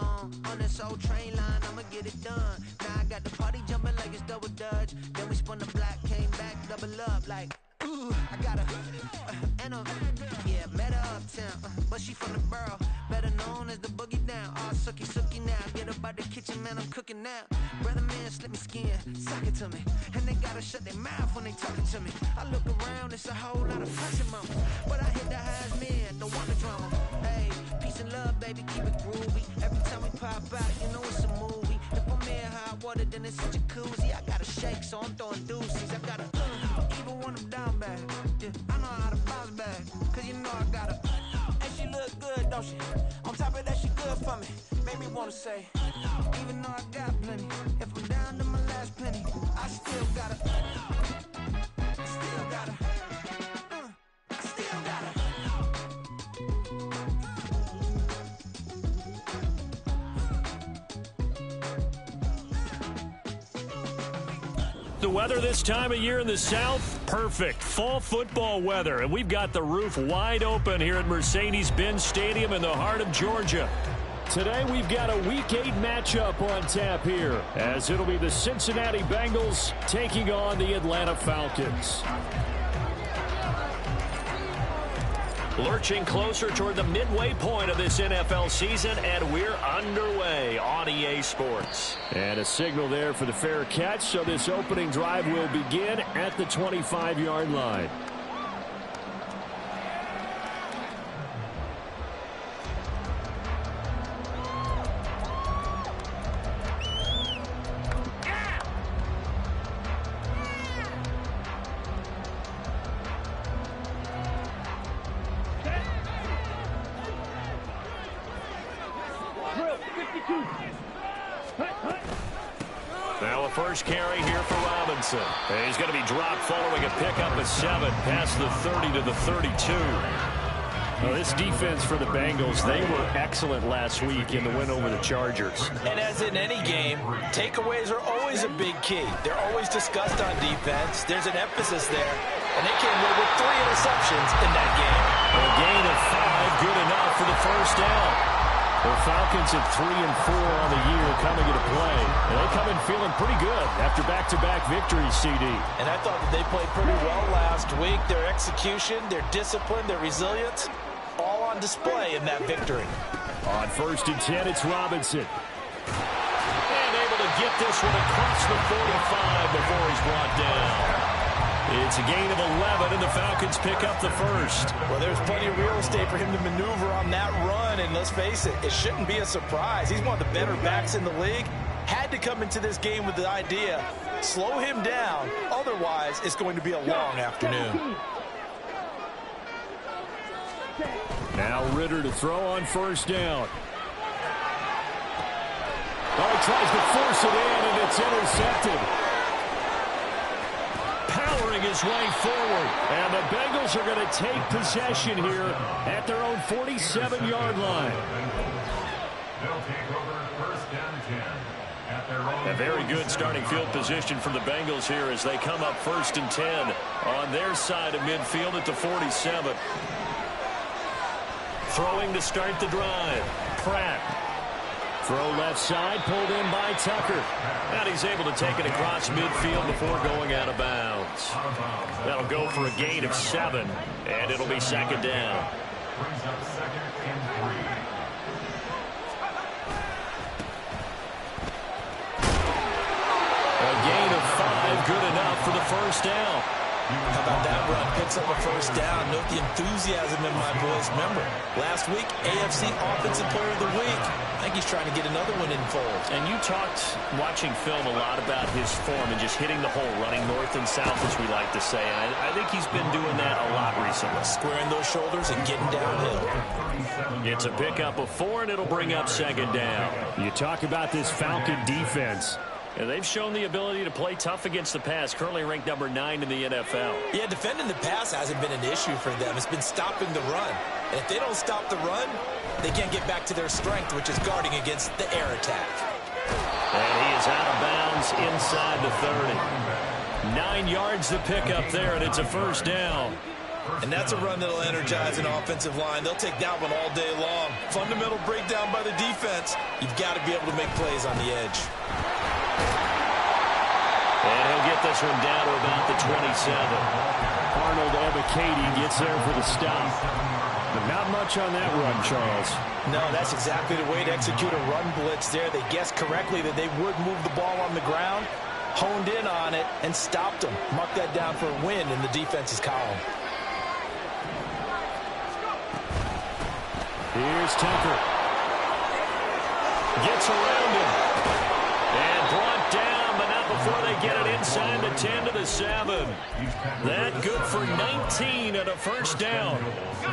on this old train line, I'ma get it done. Now I got the party jumping like it's double dutch. Then we spun the block, came back, double up like, ooh, I got a, and a, yeah, met her uptown, but she from the borough, better known as the boogie down. All sucky now, get up out the kitchen, man, I'm cooking now. Brother man, slip me skin, suck it to me, and they gotta shut their mouth when they talking to me. I look around, it's a whole lot of fussing, mama, but I hit the highs, man, don't want the drama. Hey, peace and love, baby, keep it groovy. Every time we pop out, you know it's a movie. If I'm in hot water, then it's a jacuzzi. I gotta shake, so I'm throwing deuces. I gotta, even when I'm down bad, yeah, I know how to bounce back, cause you know I gotta, and she look good, don't she? On top of that, she good for me. Make me wanna say, even though I got plenty, if I'm down to my last penny, I still gotta, I still gotta. The weather this time of year in the South, perfect. Fall football weather, and we've got the roof wide open here at Mercedes-Benz Stadium in the heart of Georgia. Today we've got a Week 8 matchup on tap here, as it'll be the Cincinnati Bengals taking on the Atlanta Falcons. Lurching closer toward the midway point of this NFL season, and we're underway on EA Sports. And a signal there for the fair catch, so this opening drive will begin at the 25-yard line. Now a first carry here for Robinson. And he's going to be dropped following a pickup of 7 past the 30 to the 32. Well, this defense for the Bengals, they were excellent last week in the win over the Chargers. And as in any game, takeaways are always a big key. They're always discussed on defense. There's an emphasis there. And they came away with 3 interceptions in that game. A gain of 5, good enough for the first down. The Falcons at 3-4 on the year coming into play. And they come in feeling pretty good after back-to-back victories, CD. And I thought that they played pretty well last week. Their execution, their discipline, their resilience, all on display in that victory. On 1st and 10, it's Robinson. And able to get this one across the 45 before he's brought down. It's a gain of 11, and the Falcons pick up the first. Well, there's plenty of real estate for him to maneuver on that run, and let's face it, it shouldn't be a surprise. He's one of the better backs in the league. Had to come into this game with the idea, slow him down, otherwise it's going to be a long afternoon. Now Ritter to throw on 1st down. Oh, he tries to force it in, and it's intercepted. Powering his way forward, and the Bengals are going to take possession here at their own 47-yard line. They'll take over 1st down and 10 at their own. A very good starting field position for the Bengals here as they come up 1st and 10 on their side of midfield at the 47. Throwing to start the drive. Pratt. Throw left side, pulled in by Tucker. And he's able to take it across midfield before going out of bounds. That'll go for a gain of 7, and it'll be 2nd down. Brings up 2nd and 3. A gain of 5, good enough for the 1st down. How about that run? Picks up a 1st down. Note the enthusiasm in my voice. Remember, last week, AFC Offensive Player of the Week. I think he's trying to get another one in fold. And you talked, watching film, a lot about his form and just hitting the hole, running north and south, as we like to say. And I think he's been doing that a lot recently. Squaring those shoulders and getting downhill. It's a pickup of 4, and it'll bring up 2nd down. You talk about this Falcon defense. And they've shown the ability to play tough against the pass, currently ranked number 9 in the NFL. Yeah, defending the pass hasn't been an issue for them. It's been stopping the run. And if they don't stop the run, they can't get back to their strength, which is guarding against the air attack. And he is out of bounds inside the 30. 9 yards to pick up there, and it's a 1st down. And that's a run that'll energize an offensive line. They'll take that one all day long. Fundamental breakdown by the defense. You've got to be able to make plays on the edge. And he'll get this one down to about the 27. Arnold Ebiketie gets there for the stop. But not much on that run, Charles. No, that's exactly the way to execute a run blitz there. They guessed correctly that they would move the ball on the ground, honed in on it, and stopped them. Mark that down for a win in the defense's column. Here's Tucker. Gets around him. And brought down, but not before they get it inside the 10 to the 7. That good for 19 and a first down.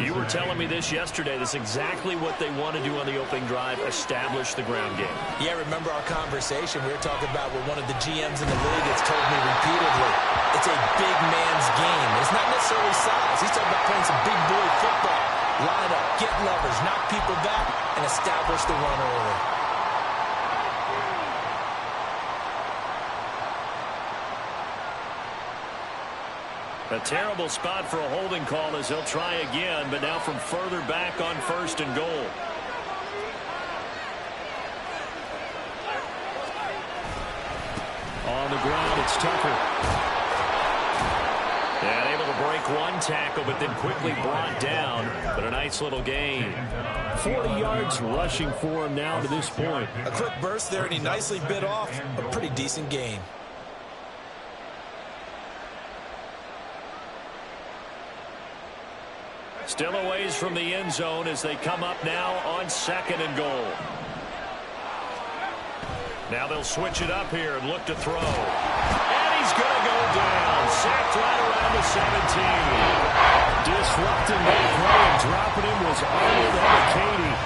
You were telling me this yesterday. This is exactly what they want to do on the opening drive, establish the ground game. Yeah, remember our conversation. We were talking about what one of the GMs in the league has told me repeatedly. It's a big man's game. It's not necessarily size. He's talking about playing some big boy football. Line up, get leverage, knock people back, and establish the run early. A terrible spot for a holding call as he'll try again, but now from further back on 1st and goal. On the ground, it's Tucker. And able to break one tackle, but then quickly brought down. But a nice little gain. 40 yards rushing for him now to this point. A quick burst there, and he nicely bit off a pretty decent gain. Still a ways from the end zone as they come up now on 2nd and goal. Now they'll switch it up here and look to throw. And he's going to go down. Sacked right around the 17. Disrupting that play and dropping him was Arnold Ebiketie.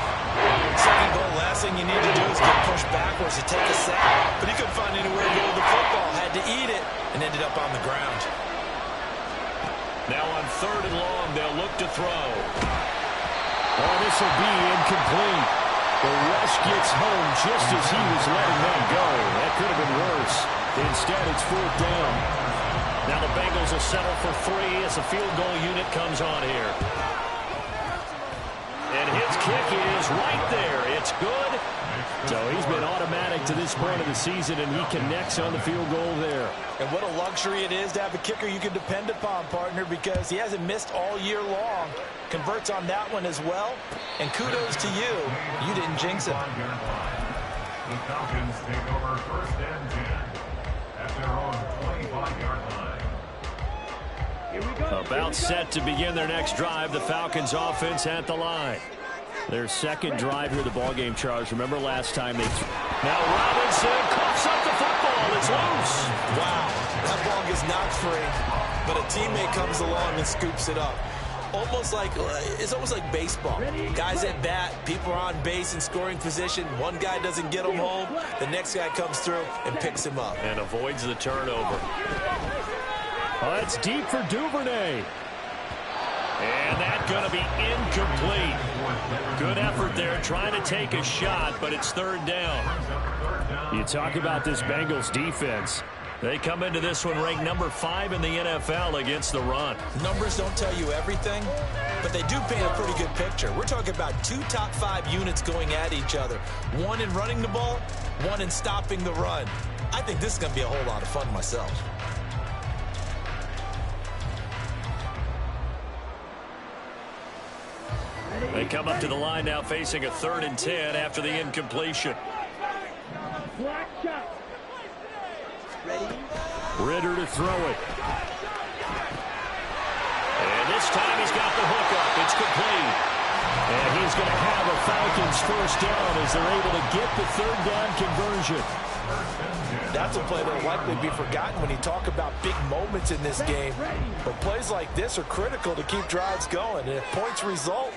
2nd goal, last thing you need to do is get pushed backwards to take a sack. But he couldn't find anywhere to go with the football. Had to eat it and ended up on the ground. Now on 3rd and long, they'll look to throw. Oh, this will be incomplete. The rush gets home just as he was letting them go. That could have been worse. Instead, it's 4th down. Now the Bengals will settle for 3 as the field goal unit comes on here. And his kick is right there. It's good. So he's been automatic to this point of the season, and he connects on the field goal there. And what a luxury it is to have a kicker you can depend upon, partner, because he hasn't missed all year long. Converts on that one as well. And kudos to you. You didn't jinx it. The Falcons take over 1st and 10 at their own 25-yard line. About set to begin their next drive. The Falcons offense at the line. Their 2nd drive here of the ballgame, Charles. Remember last time they Now Robinson coughs up the football. It's loose. Wow, that ball gets knocked free, but a teammate comes along and scoops it up. It's almost like baseball. Guys at bat, people are on base in scoring position. One guy doesn't get him home. The next guy comes through and picks him up. And avoids the turnover. Oh, that's deep for Duvernay. And that's going to be incomplete. Good effort there trying to take a shot, but it's 3rd down. You talk about this Bengals defense. They come into this one ranked number 5 in the NFL against the run. Numbers don't tell you everything, but they do paint a pretty good picture. We're talking about 2 top 5 units going at each other. One in running the ball, one in stopping the run. I think this is going to be a whole lot of fun myself. They come up to the line now facing a 3rd and 10 after the incompletion. Ridder to throw it. And this time he's got the hook up. It's complete. And he's going to have a Falcons 1st down as they're able to get the 3rd down conversion. That's a play that will likely be forgotten when you talk about big moments in this game. But plays like this are critical to keep drives going. And if points result,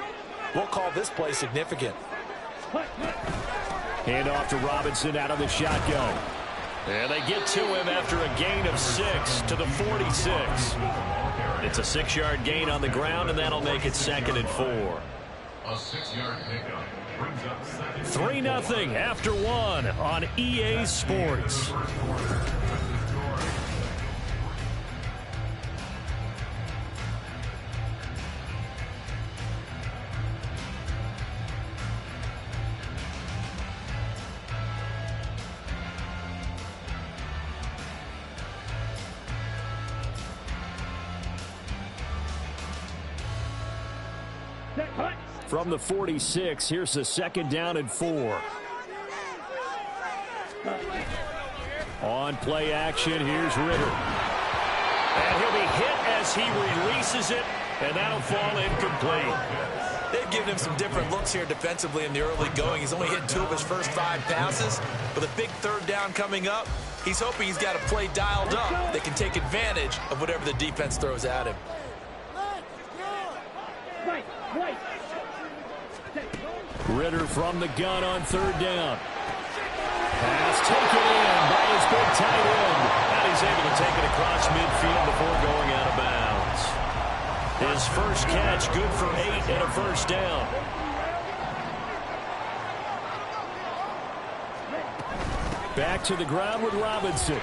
we'll call this play significant. Hand off to Robinson out of the shotgun. And they get to him after a gain of 6 to the 46. It's a 6-yard gain on the ground, and that'll make it 2nd and 4. A 6-yard pickup brings up 3-0 after 1 on EA Sports. From the 46, here's the 2nd down and 4. On play action, here's Ridder. And he'll be hit as he releases it, and that'll fall incomplete. They've given him some different looks here defensively in the early going. He's only hit 2 of his first 5 passes. With a big 3rd down coming up, he's hoping he's got a play dialed up that can take advantage of whatever the defense throws at him. Ridder from the gun on 3rd down. Pass taken in by his big tight end. And he's able to take it across midfield before going out of bounds. His first catch, good for 8 and a 1st down. Back to the ground with Robinson.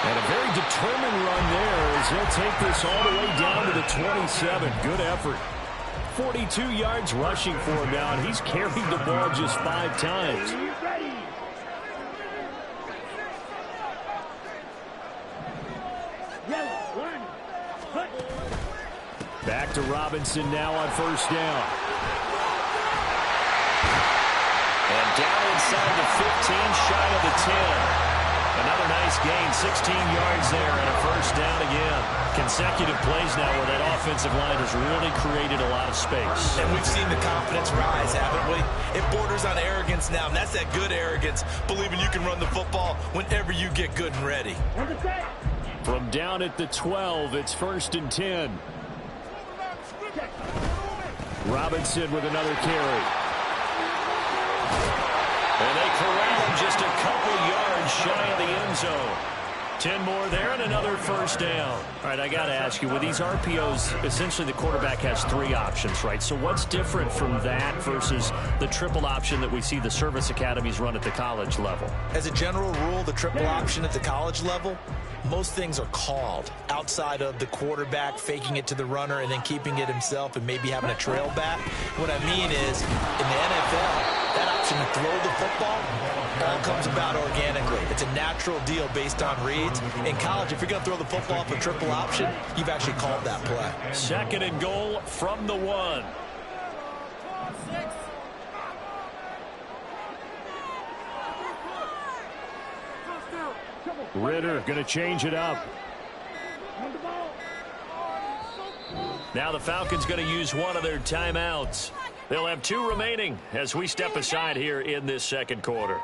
And a very determined run there as he'll take this all the way down to the 27. Good effort. 42 yards rushing for him now, and he's carried the ball just 5 times. Back to Robinson now on 1st down. And down inside the 15, shy of the 10. Another nice gain, 16 yards there, and a 1st down again. Consecutive plays now where that offensive line has really created a lot of space. And we've seen the confidence rise, haven't we? It borders on arrogance now, and that's that good arrogance, believing you can run the football whenever you get good and ready. From down at the 12, it's 1st and 10. Robinson with another carry. And they corral him just a couple yards shy of the end zone. 10 more there and another 1st down. All right, I got to ask you, with these RPOs, essentially the quarterback has 3 options, right? So what's different from that versus the triple option that we see the service academies run at the college level? As a general rule, the triple option at the college level, most things are called outside of the quarterback faking it to the runner and then keeping it himself and maybe having a trail back. What I mean is, in the NFL, that option to throw the football all comes about organically. It's a natural deal based on reads. In college, if you're going to throw the football up a triple option, you've actually called that play. 2nd and goal from the 1. Ridder going to change it up. Now the Falcons going to use one of their timeouts. They'll have 2 remaining as we step aside here in this 2nd quarter.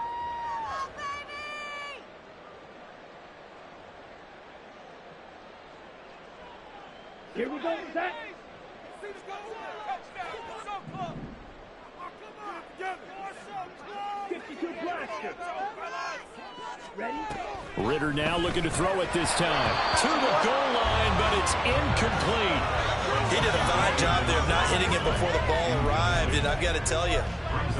Here we go, Zach. Ridder now looking to throw it this time. To the goal line, but it's incomplete. He did a fine job there of not hitting it before the ball arrived, and I've got to tell you,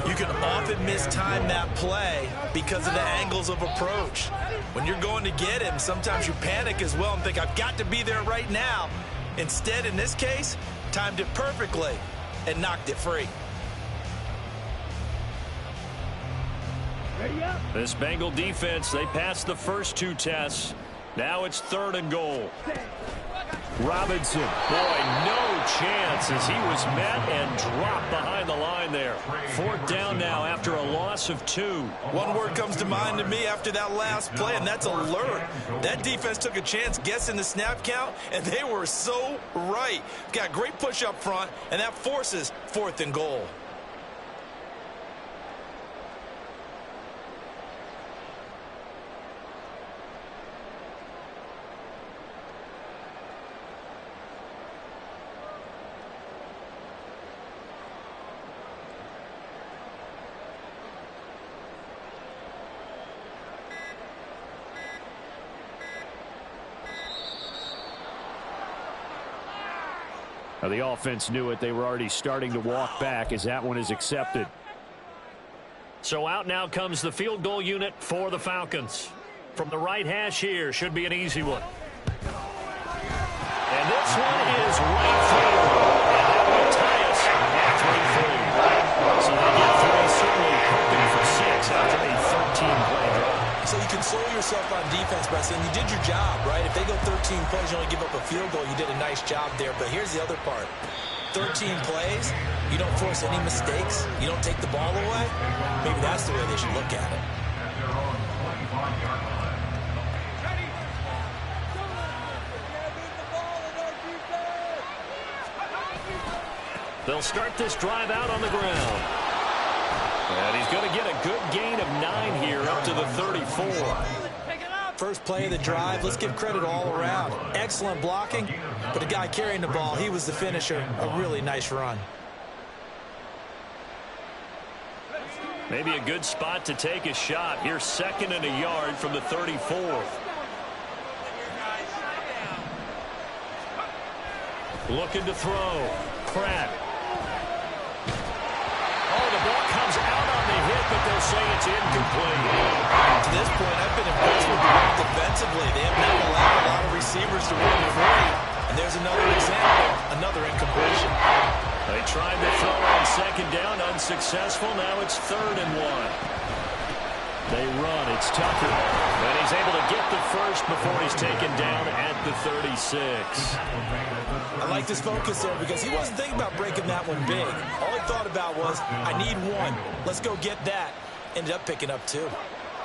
you can often mistime that play because of the angles of approach. When you're going to get him, sometimes you panic as well and think, I've got to be there right now. Instead, in this case, timed it perfectly and knocked it free. This Bengal defense, they passed the first 2 tests. Now it's 3rd and goal. Robinson, boy, no chance as he was met and dropped behind the line there. 4th down now after a loss of 2. One word comes to mind to me after that last play, and that's alert. That defense took a chance guessing the snap count, and they were so right. Got great push up front, and that forces 4th and goal. Now the offense knew it. They were already starting to walk back as that one is accepted. So out now comes the field goal unit for the Falcons. From the right hash here, should be an easy one. And this one is right field. And that will tie us at 3-3. So they get 3, certainly hoping for 6 after a 13-play drive. So you can console yourself on defense by saying you did your job, right? If they go 13 plays, you only give up a field goal, you did a nice job there. But here's the other part. 13 plays, you don't force any mistakes, you don't take the ball away. Maybe that's the way they should look at it. At their own 25-yard line. They'll start this drive out on the ground. And he's going to get a good gain of 9 here up to the 34. First play of the drive, let's give credit all around. Excellent blocking, but the guy carrying the ball, he was the finisher. A really nice run. Maybe a good spot to take a shot. Here's 2nd and a yard from the 34th. Looking to throw. Pratt. Oh, the ball comes out on the hit, but they'll say it's incomplete. To this point, I've been impressed with the Rams defensively. They have not allowed a lot of receivers to run free. And there's another example, another incompletion. They tried to throw on 2nd down, unsuccessful. Now it's 3rd and 1. They run. It's Tucker. And he's able to get the first before he's taken down at the 36. I like this focus there because he wasn't thinking about breaking that one big. All he thought about was, I need 1. Let's go get that. Ended up picking up 2.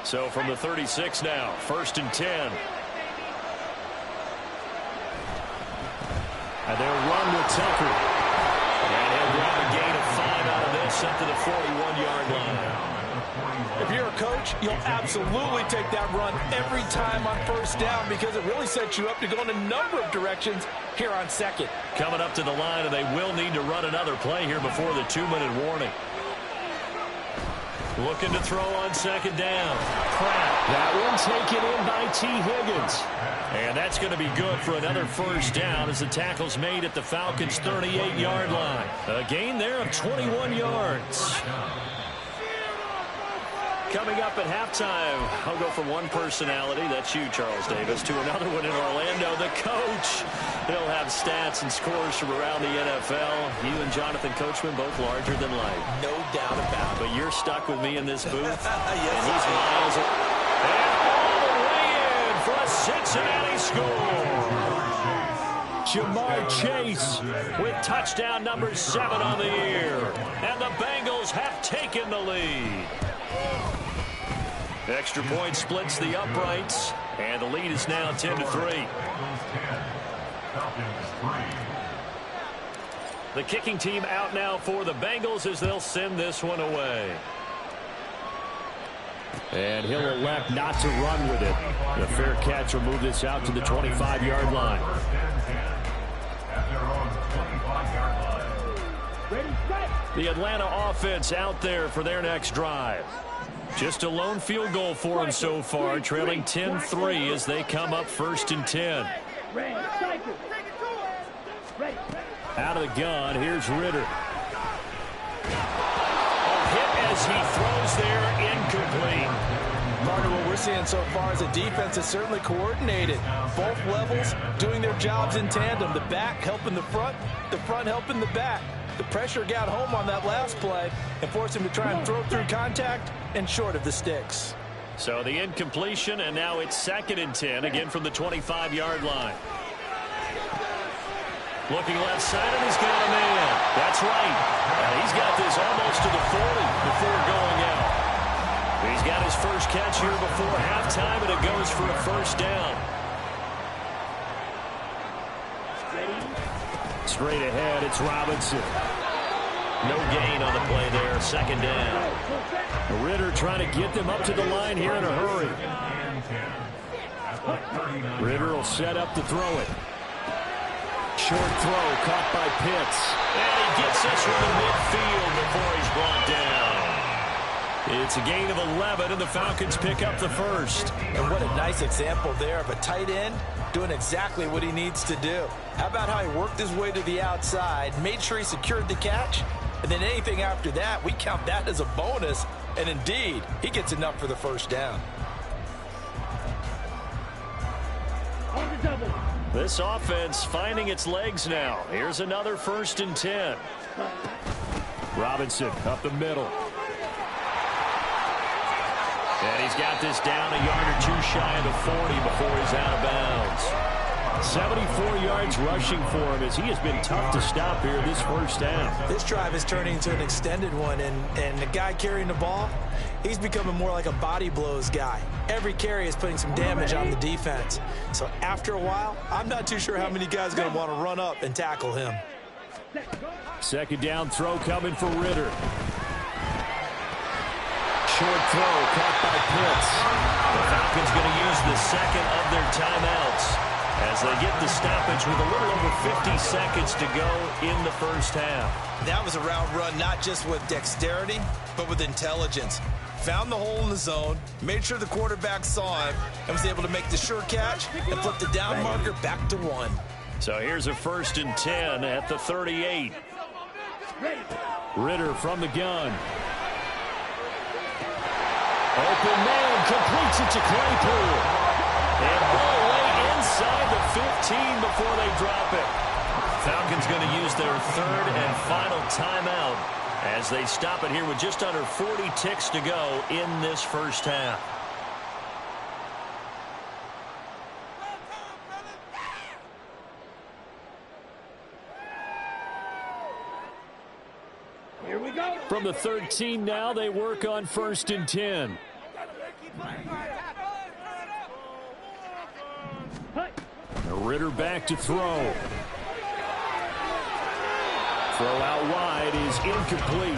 So from the 36 now, 1st and 10. And they'll run with Tucker. And he'll grab a gain of 5 out of this up to the 41-yard line. If you're a coach, you'll absolutely take that run every time on 1st down because it really sets you up to go in a number of directions here on 2nd. Coming up to the line, and they will need to run another play here before the 2-minute warning. Looking to throw on 2nd down. Pratt. That one taken in by T. Higgins. And that's going to be good for another 1st down as the tackle's made at the Falcons' 38-yard line. A gain there of 21 yards. Coming up at halftime, I'll go from one personality, that's you, Charles Davis, to another one in Orlando, the coach. He'll have stats and scores from around the NFL. You and Jonathan Coachman, both larger than life. No doubt about it. But you're stuck with me in this booth. Yes, and he's miles and all the way in for a Cincinnati score. Jamar Chase with touchdown number 7 on the year. And the Bengals have taken the lead. Extra point splits the uprights, and the lead is now 10-3. The kicking team out now for the Bengals as they'll send this one away. And he'll elect not to run with it. The fair catch will move this out to the 25-yard line. The Atlanta offense out there for their next drive. Just a lone field goal for them so far, trailing 10-3 as they come up 1st and 10. Out of the gun, here's Ritter. A hit as he throws there, incomplete. Part of what we're seeing so far as a defense is certainly coordinated. Both levels doing their jobs in tandem. The back helping the front helping the back. The pressure got home on that last play and forced him to try and throw through contact and short of the sticks. So the incompletion, and now it's 2nd and 10, again from the 25-yard line. Looking left side, and he's got a man. That's right. He's got this almost to the 40 before going out. He's got his first catch here before halftime, and it goes for a 1st down. Straight ahead, it's Robinson. No gain on the play there, 2nd down. Ritter trying to get them up to the line here in a hurry. Ritter will set up to throw it. Short throw caught by Pitts. And he gets this from the midfield before he's brought down. It's a gain of 11, and the Falcons pick up the first. And what a nice example there of a tight end doing exactly what he needs to do. How about how he worked his way to the outside, made sure he secured the catch, and then anything after that, we count that as a bonus. And indeed, he gets enough for the 1st down. This offense finding its legs now. Here's another 1st and 10. Robinson up the middle. And he's got this down a yard or two shy of the 40 before he's out of bounds. 74 yards rushing for him as he has been tough to stop here this first half. This drive is turning into an extended one, and the guy carrying the ball, he's becoming more like a body blows guy. Every carry is putting some damage on the defense. So after a while, I'm not too sure how many guys are going to want to run up and tackle him. Second down throw coming for Ritter. Short throw caught by Pitts. The Falcons going to use the second of their timeouts as they get the stoppage with a little over 50 seconds to go in the first half. That was a route run not just with dexterity, but with intelligence. Found the hole in the zone, made sure the quarterback saw him, and was able to make the sure catch and flip the down marker back to 1. So here's a 1st and 10 at the 38. Ritter from the gun. Open man, completes it to Claypool. And ball way inside the 15 before they drop it. Falcons going to use their third and final timeout as they stop it here with just under 40 ticks to go in this first half. Here we go. From the 13 now, they work on 1st and 10. Ritter back to throw. Throw out wide is incomplete.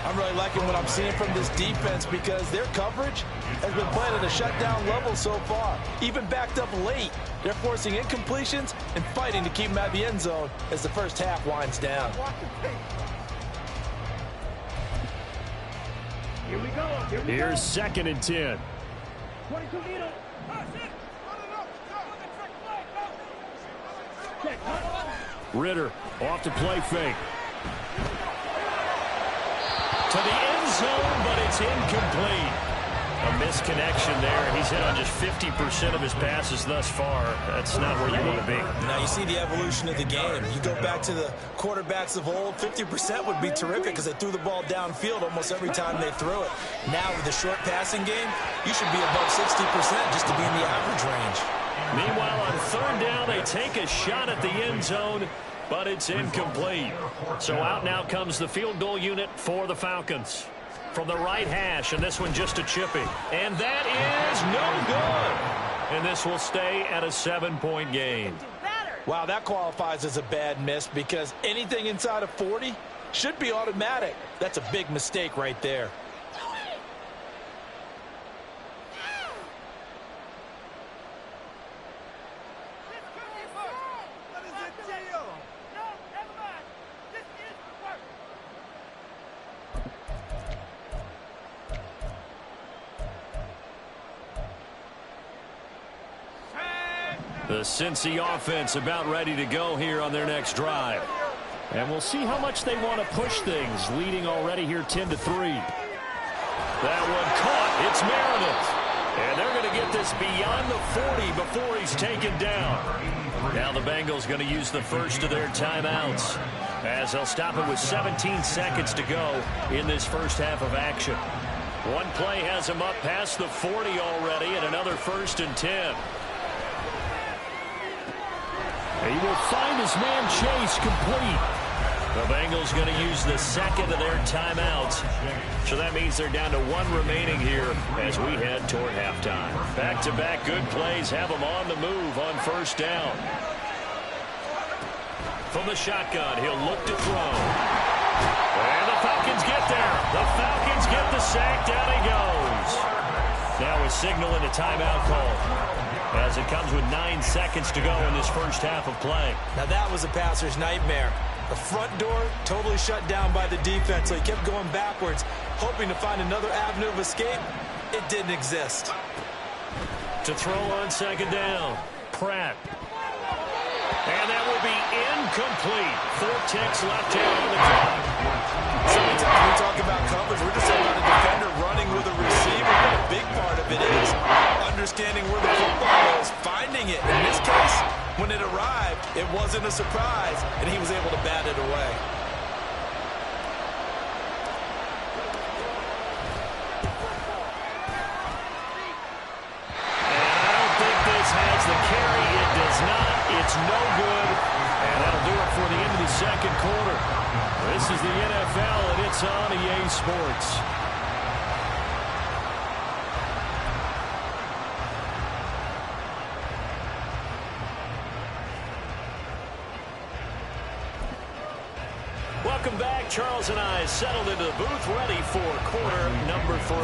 I'm really liking what I'm seeing from this defense because their coverage has been playing at a shutdown level so far. Even backed up late, they're forcing incompletions and fighting to keep them out of the end zone as the first half winds down. Here we go. Here's 2nd and 10. 22 meters. Ritter off to play fake. To the end zone, but it's incomplete. A misconnection there. He's hit on just 50% of his passes thus far. That's not where you want to be. Now you see the evolution of the game. You go back to the quarterbacks of old, 50% would be terrific because they threw the ball downfield almost every time they threw it. Now with the short passing game, you should be above 60% just to be in the average range. Meanwhile, on 3rd down, they take a shot at the end zone, but it's incomplete. So out now comes the field goal unit for the Falcons. From the right hash, and this one just a chippy. And that is no good. And this will stay at a 7-point game. Wow, that qualifies as a bad miss because anything inside of 40 should be automatic. That's a big mistake right there. The Cincy offense about ready to go here on their next drive. And we'll see how much they want to push things, leading already here 10-3. That one caught. It's Meredith. And they're going to get this beyond the 40 before he's taken down. Now the Bengals going to use the first of their timeouts as they'll stop it with 17 seconds to go in this first half of action. One play has him up past the 40 already, and another 1st and 10. He will find his man Chase complete. The Bengals going to use the second of their timeouts. So that means they're down to 1 remaining here as we head toward halftime. Back-to-back good plays have them on the move on 1st down. From the shotgun, he'll look to throw. And the Falcons get there. The Falcons get the sack. Down he goes. Now a signal and a timeout call as it comes with 9 seconds to go in this first half of play. Now that was a passer's nightmare. The front door totally shut down by the defense, so he kept going backwards, hoping to find another avenue of escape. It didn't exist. To throw on 2nd down, Pratt. And that will be incomplete. 4 ticks left here on the clock. Sometimes we talk about coverage, we're just talking about a defender running with a receiver, but a big part of it is understanding where the football is, finding it. In this case, when it arrived, it wasn't a surprise, and he was able to bat it away. Welcome back. Charles and I settled into the booth, ready for quarter number 3.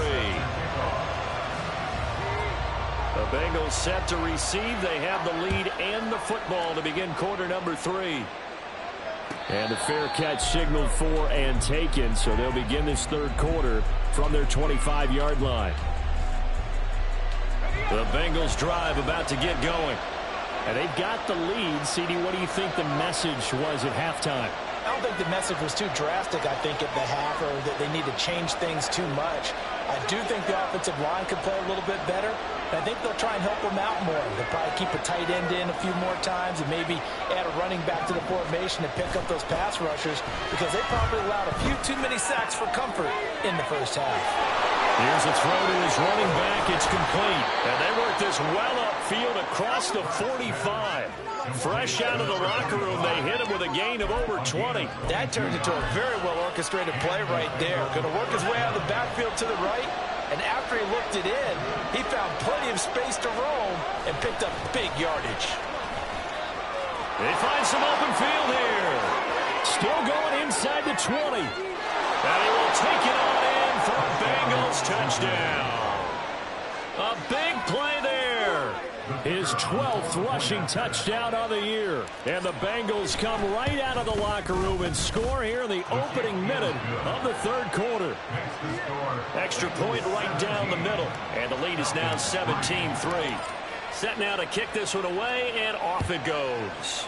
The Bengals set to receive. They have the lead and the football to begin quarter number 3. And the fair catch signaled for and taken, so they'll begin this third quarter from their 25-yard line. The Bengals drive about to get going. And they've got the lead. CD, what do you think the message was at halftime? I don't think the message was too drastic, I think, at the half, or that they need to change things too much. I do think the offensive line could play a little bit better. And I think they'll try and help them out more. They'll probably keep a tight end in a few more times and maybe add a running back to the formation to pick up those pass rushers, because they probably allowed a few too many sacks for comfort in the first half. Here's a throw to his running back. It's complete. And they work this well upfield across the 45. Fresh out of the locker room, they hit him with a gain of over 20. That turned into a very well-orchestrated play right there. Going to work his way out of the backfield to the right. And after he looked it in, he found plenty of space to roam and picked up big yardage. They find some open field here. Still going inside the 20. And he will take it on in for a Bengals touchdown. A big play there. His 12th rushing touchdown of the year. And the Bengals come right out of the locker room and score here in the opening minute of the third quarter. Extra point right down the middle. And the lead is now 17-3. Set now to kick this one away, and off it goes.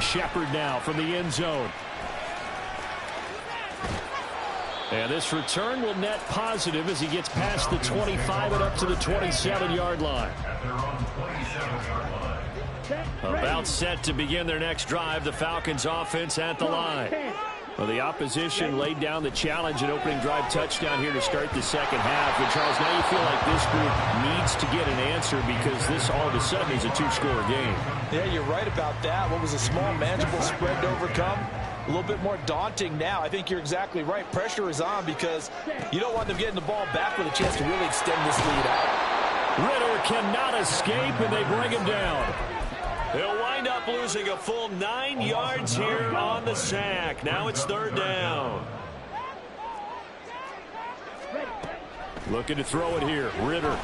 Shepard now from the end zone. And this return will net positive as he gets past the 25 and up to the 27-yard line. About set to begin their next drive. The Falcons offense at the line. Well, the opposition laid down the challenge and opening drive touchdown here to start the second half. And Charles, now you feel like this group needs to get an answer, because this all of a sudden is a 2-score game. Yeah, you're right about that. What was a small, manageable spread to overcome? A little bit more daunting now. I think you're exactly right. Pressure is on, because you don't want them getting the ball back with a chance to really extend this lead out. Ritter cannot escape, and they bring him down. He'll wind up losing a full 9 yards here on the sack. Now it's third down. Looking to throw it here. Ritter.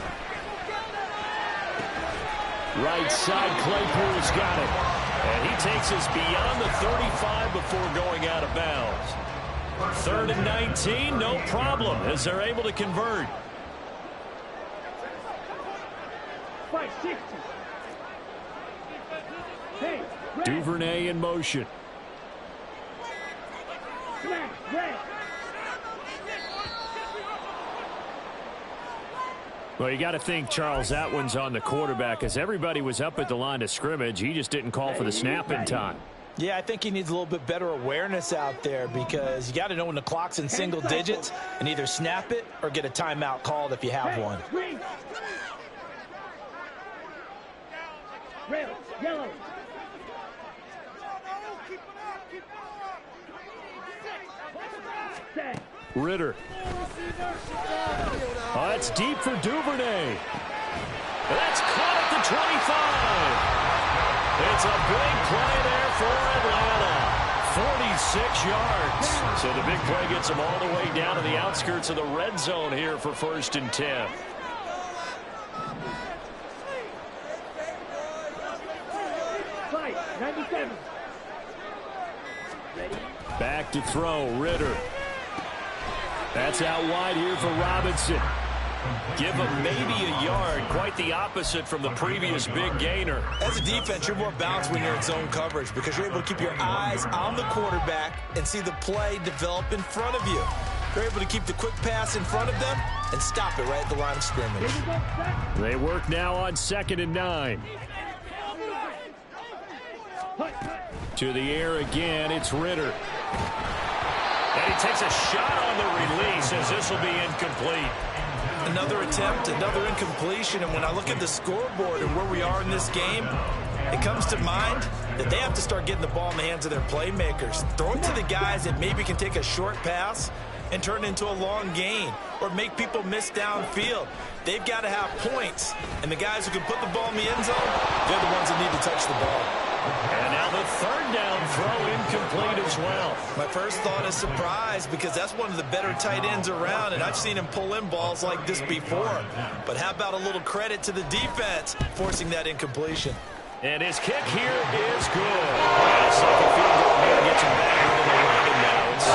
Right side, Claypool's got it. And he takes us beyond the 35 before going out of bounds. 3rd and 19, no problem, as they're able to convert. 560. Hey, Duvernay in motion. Red. Well, you got to think, Charles, that one's on the quarterback, as everybody was up at the line of scrimmage. He just didn't call for the snap in time. Yeah, I think he needs a little bit better awareness out there, because you got to know when the clock's in single digits and either snap it or get a timeout called if you have one. Red, yellow. Ritter. Oh, that's deep for Duvernay. That's caught at the 25. It's a big play there for Atlanta. 46 yards. So the big play gets them all the way down to the outskirts of the red zone here for 1st and 10. Fight, 97. Back to throw, Ritter. That's out wide here for Robinson. Give him maybe a yard. Quite the opposite from the previous big gainer. As a defense, you're more balanced when you're in zone coverage, because you're able to keep your eyes on the quarterback and see the play develop in front of you. You're able to keep the quick pass in front of them and stop it right at the line of scrimmage. They work now on 2nd and 9. To the air again, it's Ritter. And he takes a shot on the release, as this will be incomplete. Another attempt, another incompletion, and when I look at the scoreboard and where we are in this game, it comes to mind that they have to start getting the ball in the hands of their playmakers. Throw it to the guys that maybe can take a short pass and turn it into a long gain, or make people miss downfield. They've got to have points, and the guys who can put the ball in the end zone, they're the ones that need to touch the ball. And now the third down throw incomplete as well. My first thought is surprise because that's one of the better tight ends around, and I've seen him pull in balls like this before. But how about a little credit to the defense forcing that incompletion? And his kick here is good. And a second field goal here gets him back into the running now. It's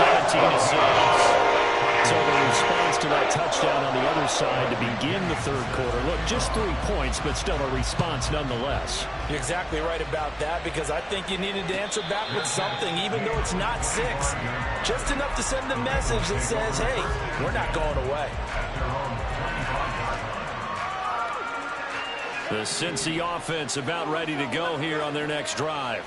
17-6. So the response to that touchdown on the other side to begin the third quarter. Look, just 3 points, but still a response nonetheless. You're exactly right about that because I think you needed to answer back with something, even though it's not 6. Just enough to send a message that says, hey, we're not going away. The Cincy offense about ready to go here on their next drive.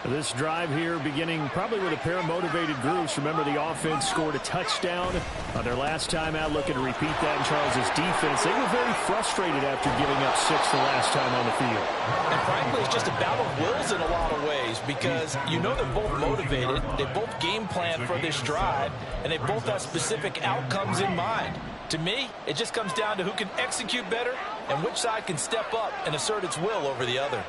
This drive here beginning probably with a pair of motivated groups. Remember, the offense scored a touchdown on their last time out, looking to repeat that in Charles's defense. They were very frustrated after giving up 6 the last time on the field. And frankly, it's just a battle of wills in a lot of ways because you know they're both motivated, they both game plan for this drive, and they both have specific outcomes in mind. To me, it just comes down to who can execute better and which side can step up and assert its will over the other.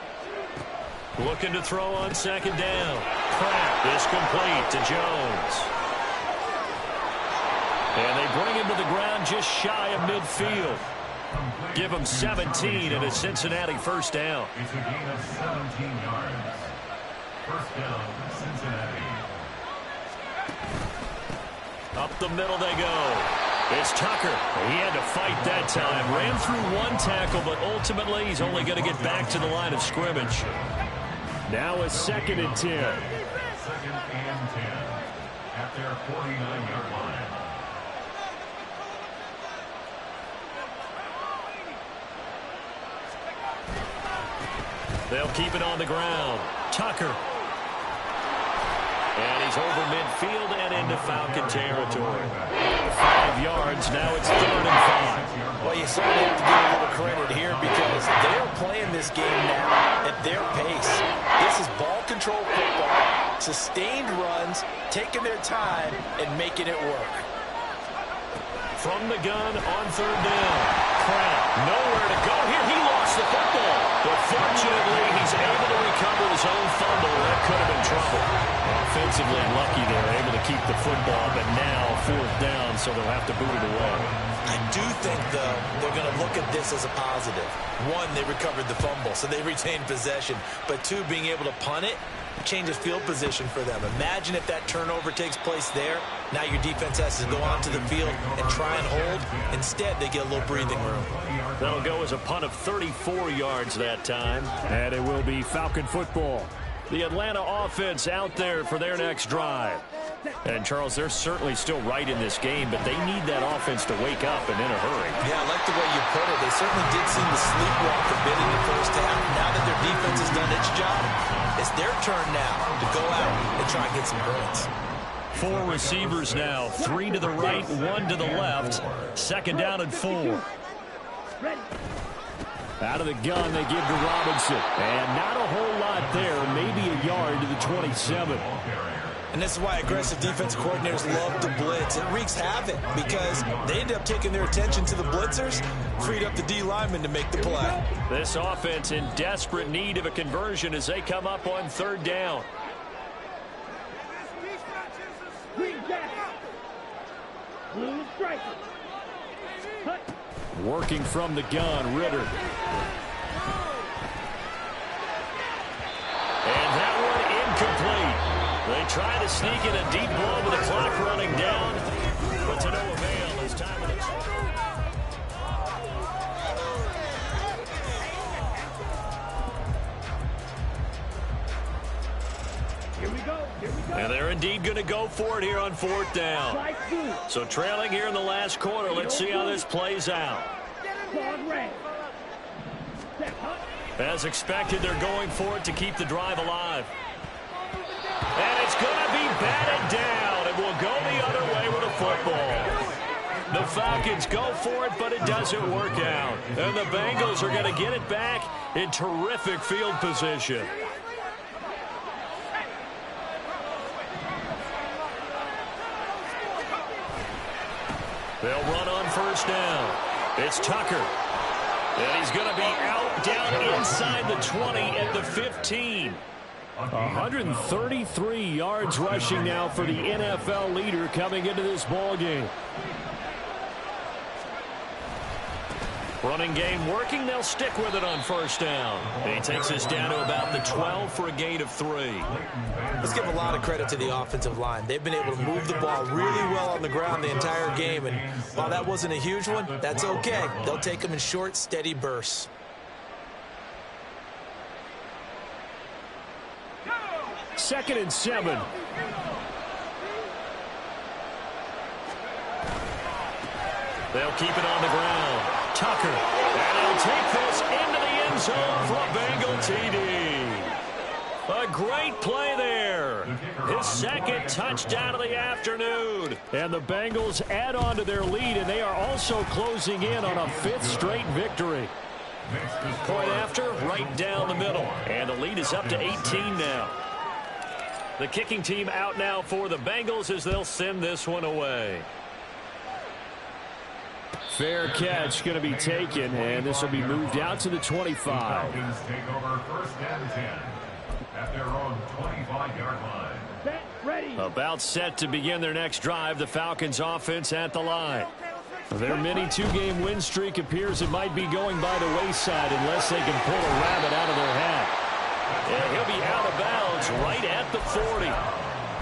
Looking to throw on second down. Pratt is complete to Jones. And they bring him to the ground just shy of midfield. Give him 17 and a Cincinnati first down. It's a gain of 17 yards. First down, Cincinnati. Up the middle they go. It's Tucker. He had to fight that time. Ran through one tackle, but ultimately he's only going to get back to the line of scrimmage. Now a 2nd and 10. 2nd and 10 at their 49-yard line. They'll keep it on the ground. Tucker. And he's over midfield and into Falcon territory. 5 yards. Now it's 3rd and 5. Well, you certainly have to give a little credit here because they're playing this game now at their pace. This is ball control football, sustained runs, taking their time, and making it work. From the gun on 3rd down. Pratt, nowhere to go here. He lost the football. But fortunately, he's able to recover his own fumble. That could have been trouble. Offensively lucky they're able to keep the football, but now 4th down, so they'll have to boot it away. I do think, though, they're going to look at this as a positive. 1, they recovered the fumble, so they retained possession. But 2, being able to punt it changes field position for them. Imagine if that turnover takes place there. Now your defense has to go onto the field and try and hold. Instead, they get a little breathing room. That'll go as a punt of 34 yards that time. And it will be Falcon football. The Atlanta offense out there for their next drive. And, Charles, they're certainly still right in this game, but they need that offense to wake up and in a hurry. Yeah, I like the way you put it. They certainly did seem to sleepwalk a bit in the first half. Now that their defense has done its job, it's their turn now to go out and try and get some points. 4 receivers now, 3 to the right, 1 to the left. 2nd down and 4. Out of the gun, they give to Robinson. And not a whole lot there, maybe a yard to the 27. And this is why aggressive defensive coordinators love to blitz. It wreaks havoc because they end up taking their attention to the blitzers, freed up the D lineman to make the play. This offense in desperate need of a conversion as they come up on 3rd down. Green jacket. Blue striker. Cut. Working from the gun, Ritter. And that one incomplete. They try to sneak in a deep ball with the clock running down, but to no avail as time of the... Here we go. And they're indeed going to go for it here on 4th down. So trailing here in the last quarter, let's see how this plays out. As expected, they're going for it to keep the drive alive. And it's going to be batted down, and we'll go the other way with a football. The Falcons go for it, but it doesn't work out. And the Bengals are going to get it back in terrific field position. They'll run on 1st down. It's Tucker. And he's going to be out down inside the 20 at the 15. 133 yards rushing now for the NFL leader coming into this ball game. Running game working. They'll stick with it on first down. And he takes us down to about the 12 for a gain of 3. Let's give a lot of credit to the offensive line. They've been able to move the ball really well on the ground the entire game. And while that wasn't a huge one, that's okay. They'll take them in short, steady bursts. Second and 7. They'll keep it on the ground. Tucker. And he'll take this into the end zone for a Bengal TD. A great play there. His second touchdown of the afternoon. And the Bengals add on to their lead, and they are also closing in on a 5th straight victory. Point after, right down the middle. And the lead is up to 18 now. The kicking team out now for the Bengals as they'll send this one away. Fair catch going to be taken, and this will be moved out to the 25. Falcons take over first and 10 at their own 25-yard line. Set, ready. About set to begin their next drive, the Falcons offense at the line. Their mini 2-game win streak appears it might be going by the wayside unless they can pull a rabbit out of their hat. And he'll be out of bounds right at the 40.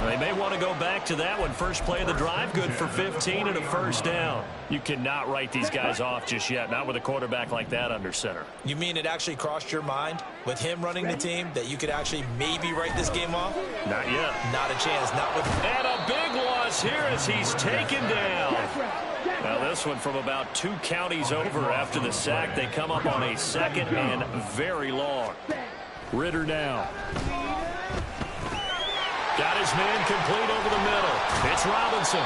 They may want to go back to that one. First play of the drive, good for 15 and a first down. You cannot write these guys off just yet, not with a quarterback like that under center. You mean it actually crossed your mind with him running the team that you could actually maybe write this game off? Not yet. Not a chance. Not with. And a big loss here as he's taken down. Now this one from about 2 counties over after the sack. They come up on a 2nd and very long. Ritter now. Got his man complete over the middle. It's Robinson.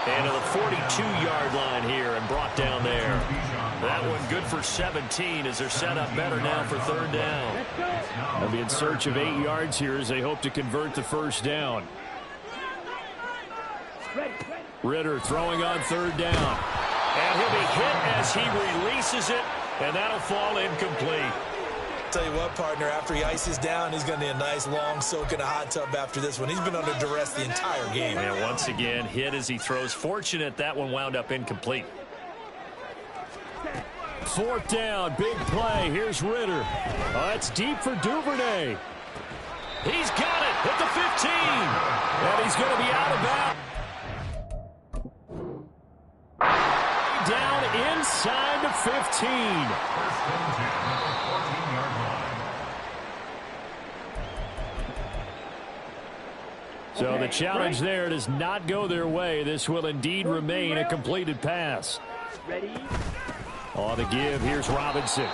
And to the 42-yard line here and brought down there. That one good for 17 as they're set up better now for 3rd down. They'll be in search of 8 yards here as they hope to convert the first down. Ritter throwing on 3rd down. And he'll be hit as he releases it, and that'll fall incomplete. Tell you what, partner, after he ices down, he's going to need a nice long soak in a hot tub after this one. He's been under duress the entire game. And once again, hit as he throws. Fortunate that one wound up incomplete. 4th down, big play. Here's Ritter. It's deep for Duvernay. He's got it at the 15. And he's going to be out of bounds. Down inside the 15. So the challenge there does not go their way. This will indeed remain a completed pass. Ready. On the give, here's Robinson.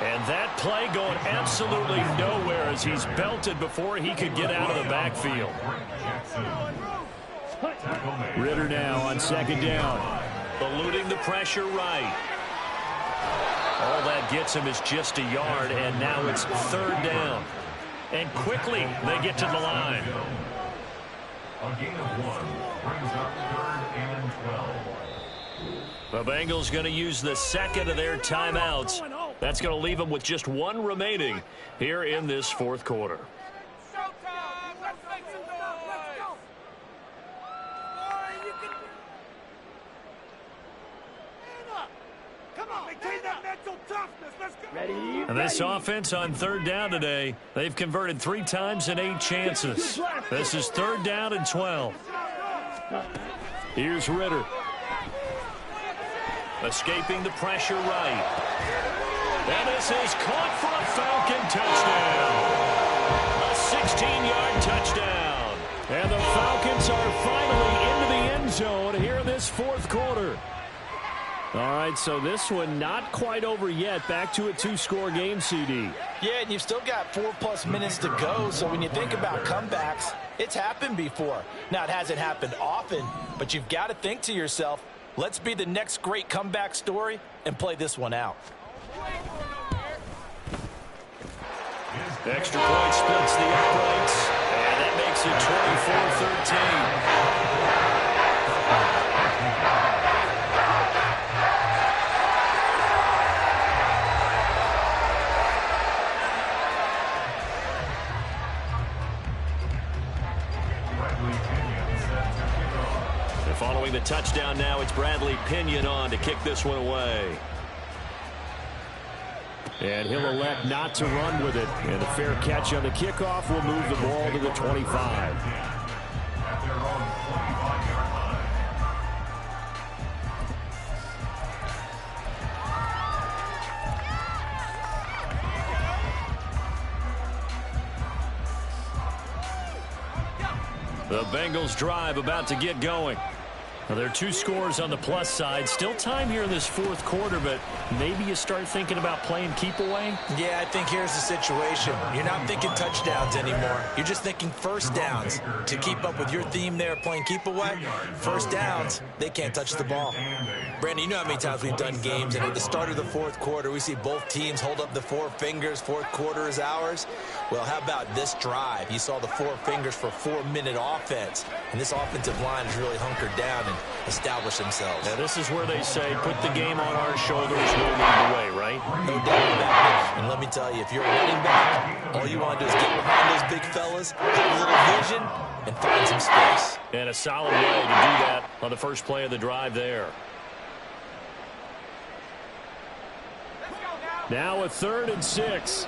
And that play going absolutely nowhere as he's belted before he could get out of the backfield. Ritter now on 2nd down. Eluding the pressure right. All that gets him is just a yard, and now it's 3rd down. And quickly they get to the line. A gain of 1 brings up 3rd and 12. The Bengals going to use the 2nd of their timeouts. That's going to leave them with just 1 remaining here in this 4th quarter. And this offense on 3rd down today, they've converted 3 times in 8 chances. This is 3rd down and 12. Here's Ritter. Escaping the pressure right. And this is caught for a Falcon touchdown. A 16-yard touchdown. And the Falcons are finally into the end zone here in this 4th quarter. All right, so this one not quite over yet. Back to a 2-score game, CD. Yeah, and you've still got 4+ minutes to go, so when you think about comebacks, it's happened before. Now, it hasn't happened often, but you've got to think to yourself, let's be the next great comeback story and play this one out. Extra point splits the uprights, and that makes it 24-13. touchdown now. It's Bradley Pinion on to kick this one away. And he'll elect not to run with it. And a fair catch on the kickoff will move the ball to the 25. At their own 25-yard line. The Bengals drive about to get going. Now, there are 2 scores on the plus side. Still time here in this fourth quarter, but maybe you start thinking about playing keep away? Yeah, I think here's the situation. You're not thinking touchdowns anymore. You're just thinking first downs. To keep up with your theme there, playing keep away, first downs, they can't touch the ball. Brandon, you know how many times we've done games, and at the start of the fourth quarter, we see both teams hold up the 4 fingers, fourth quarter is ours. Well, how about this drive? You saw the 4 fingers for 4-minute offense, and this offensive line is really hunkered down and established themselves. Now, this is where they say, put the game on our shoulders, we'll lead the way, right? No doubt about it. And let me tell you, if you're a running back, all you want to do is get behind those big fellas, have a little vision, and find some space. And a solid way to do that on the first play of the drive there. Now a 3rd and 6.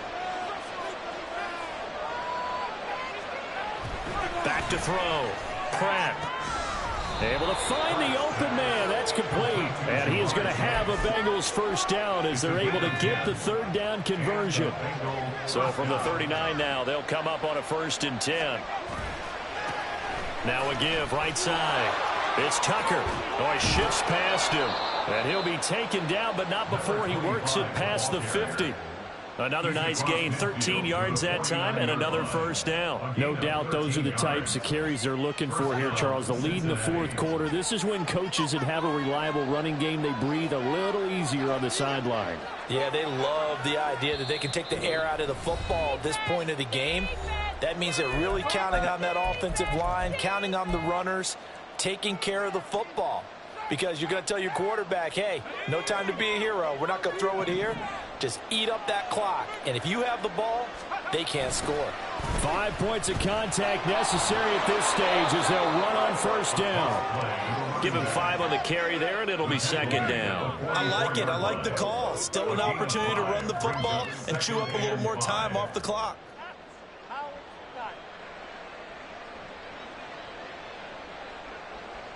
Back to throw. Pratt. Able to find the open man. That's complete. And he is going to have a Bengals first down as they're able to get the 3rd down conversion. So from the 39 now, they'll come up on a 1st and 10. Now a give right side. It's Tucker. Oh, he shifts past him. And he'll be taken down, but not before he works it past the 50. Another nice gain, 13 yards that time, and another first down. No doubt those are the types of carries they're looking for here, Charles. The lead in the fourth quarter. This is when coaches that have a reliable running game, they breathe a little easier on the sideline. Yeah, they love the idea that they can take the air out of the football at this point of the game. That means they're really counting on that offensive line, counting on the runners, taking care of the football. Because you're going to tell your quarterback, hey, no time to be a hero. We're not going to throw it here. Just eat up that clock. And if you have the ball, they can't score. 5 points of contact necessary at this stage as they'll run on first down. Give him 5 on the carry there, and it'll be 2nd down. I like it. I like the call. Still an opportunity to run the football and chew up a little more time off the clock.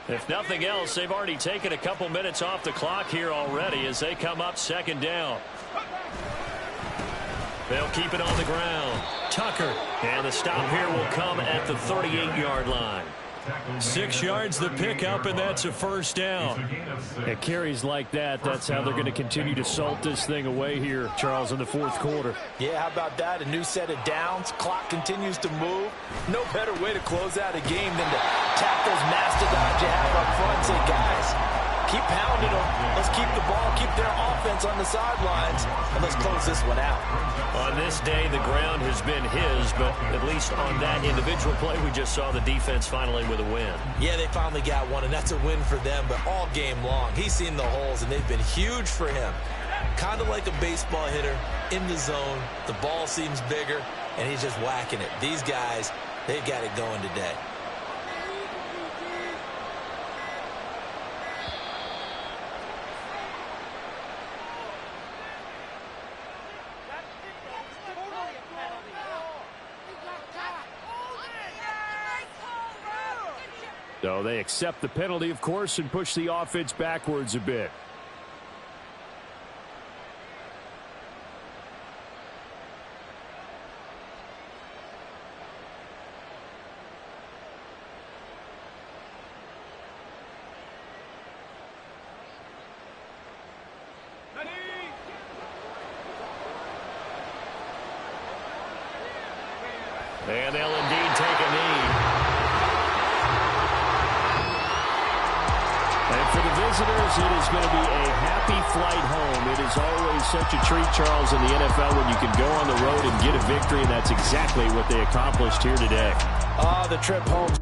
If nothing else, they've already taken a couple minutes off the clock here already as they come up 2nd down. They'll keep it on the ground. Tucker. And the stop here will come at the 38-yard line. 6 yards the pickup, and that's a first down. At carries like that, that's how they're going to continue to salt this thing away here, Charles, in the fourth quarter. Yeah, how about that? A new set of downs. Clock continues to move. No better way to close out a game than to tap those mastodons you have up front and say, guys, keep pounding them. Let's keep the ball, keep their offense on the sidelines, and let's close this one out. On this day, the ground has been his, but at least on that individual play, we just saw the defense finally with a win. Yeah, they finally got one, and that's a win for them, but all game long, he's seen the holes, and they've been huge for him. Kind of like a baseball hitter in the zone. The ball seems bigger, and he's just whacking it. These guys, they've got it going today. So they accept the penalty, of course, and push the offense backwards a bit. And they'll indeed take a knee. And for the visitors, it is going to be a happy flight home. It is always such a treat, Charles, in the NFL when you can go on the road and get a victory, and that's exactly what they accomplished here today. The trip home.